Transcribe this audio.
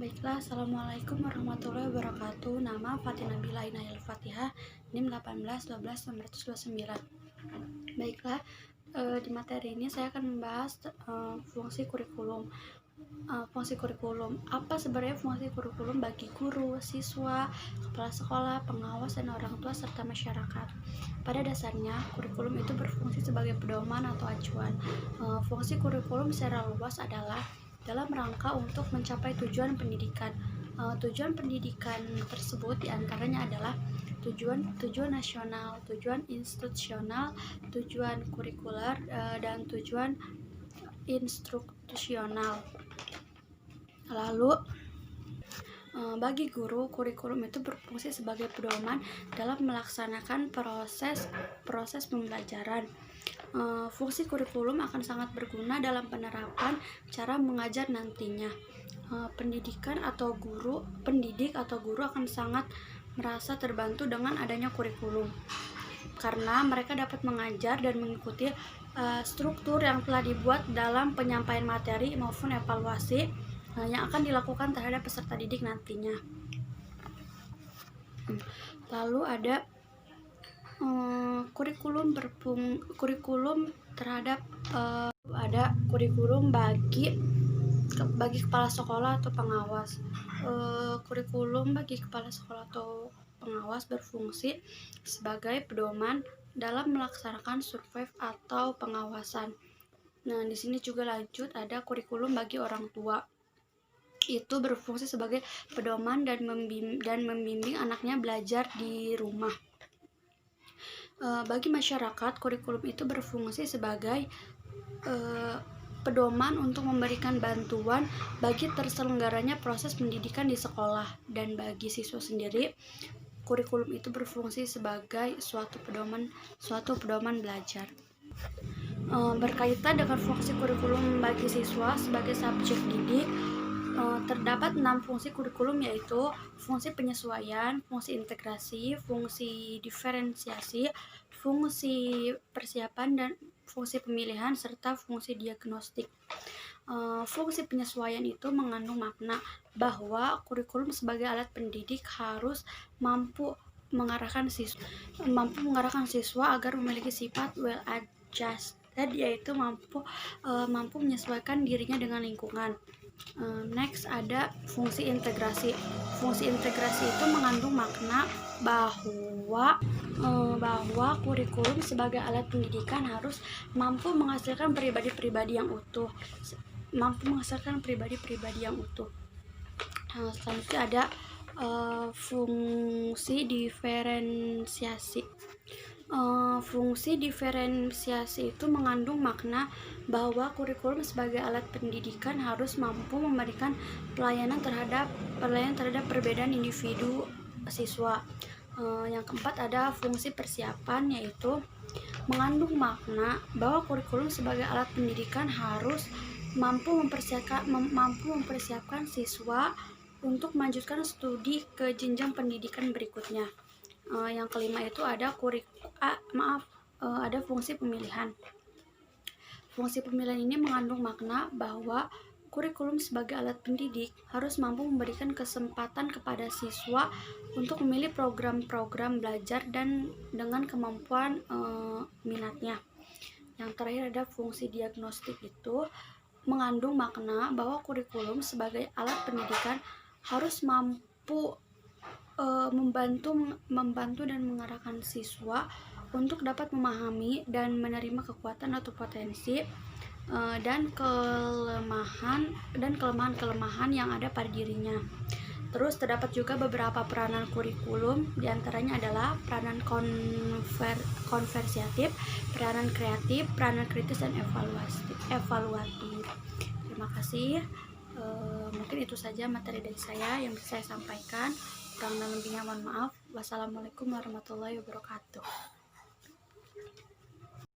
Baiklah, Assalamualaikum warahmatullahi wabarakatuh. Nama Fatin Nabila Inayil Fatihah, NIM 18129. Baiklah, di materi ini saya akan membahas fungsi kurikulum. Fungsi kurikulum, apa sebenarnya fungsi kurikulum bagi guru, siswa, kepala sekolah, pengawas, dan orang tua serta masyarakat? Pada dasarnya, kurikulum itu berfungsi sebagai pedoman atau acuan. Fungsi kurikulum secara luas adalah dalam rangka untuk mencapai tujuan pendidikan. Tujuan pendidikan tersebut diantaranya adalah tujuan nasional, tujuan institusional, tujuan kurikuler, dan tujuan instruksional. Lalu bagi guru, kurikulum itu berfungsi sebagai pedoman dalam melaksanakan proses pembelajaran. Fungsi kurikulum akan sangat berguna dalam penerapan cara mengajar nantinya. Pendidik atau guru akan sangat merasa terbantu dengan adanya kurikulum, karena mereka dapat mengajar dan mengikuti struktur yang telah dibuat dalam penyampaian materi maupun evaluasi yang akan dilakukan terhadap peserta didik nantinya. Lalu ada kurikulum terhadap ada kurikulum bagi kepala sekolah atau pengawas. Kurikulum bagi kepala sekolah atau pengawas berfungsi sebagai pedoman dalam melaksanakan survei atau pengawasan. Nah, di sini juga lanjut ada kurikulum bagi orang tua. Itu berfungsi sebagai pedoman dan membimbing anaknya belajar di rumah. Bagi masyarakat, kurikulum itu berfungsi sebagai pedoman untuk memberikan bantuan bagi terselenggaranya proses pendidikan di sekolah, dan bagi siswa sendiri, kurikulum itu berfungsi sebagai suatu pedoman belajar. Berkaitan dengan fungsi kurikulum bagi siswa sebagai subjek didik, terdapat 6 fungsi kurikulum, yaitu fungsi penyesuaian, fungsi integrasi, fungsi diferensiasi, fungsi persiapan, dan fungsi pemilihan, serta fungsi diagnostik. Fungsi penyesuaian itu mengandung makna bahwa kurikulum sebagai alat pendidik harus mampu mengarahkan siswa agar memiliki sifat well adjusted, yaitu mampu menyesuaikan dirinya dengan lingkungan. Next ada fungsi integrasi. Fungsi integrasi itu mengandung makna bahwa kurikulum sebagai alat pendidikan harus mampu menghasilkan pribadi-pribadi yang utuh. Selanjutnya ada fungsi diferensiasi. Fungsi diferensiasi itu mengandung makna bahwa kurikulum sebagai alat pendidikan harus mampu memberikan pelayanan terhadap perbedaan individu siswa. Yang keempat ada fungsi persiapan, yaitu mengandung makna bahwa kurikulum sebagai alat pendidikan harus mampu mempersiapkan siswa untuk melanjutkan studi ke jenjang pendidikan berikutnya. Yang kelima itu ada ada fungsi pemilihan. Fungsi pemilihan ini mengandung makna bahwa kurikulum sebagai alat pendidik harus mampu memberikan kesempatan kepada siswa untuk memilih program-program belajar dan dengan kemampuan minatnya. Yang terakhir ada fungsi diagnostik, itu mengandung makna bahwa kurikulum sebagai alat pendidikan harus mampu membantu dan mengarahkan siswa untuk dapat memahami dan menerima kekuatan atau potensi dan kelemahan yang ada pada dirinya. Terus terdapat juga beberapa peranan kurikulum, diantaranya adalah peranan konversiatif, peranan kreatif, peranan kritis, dan evaluatif. Terima kasih. Mungkin itu saja materi dari saya yang bisa saya sampaikan. Kurang dan lebihnya mohon maaf. Wassalamualaikum warahmatullahi wabarakatuh.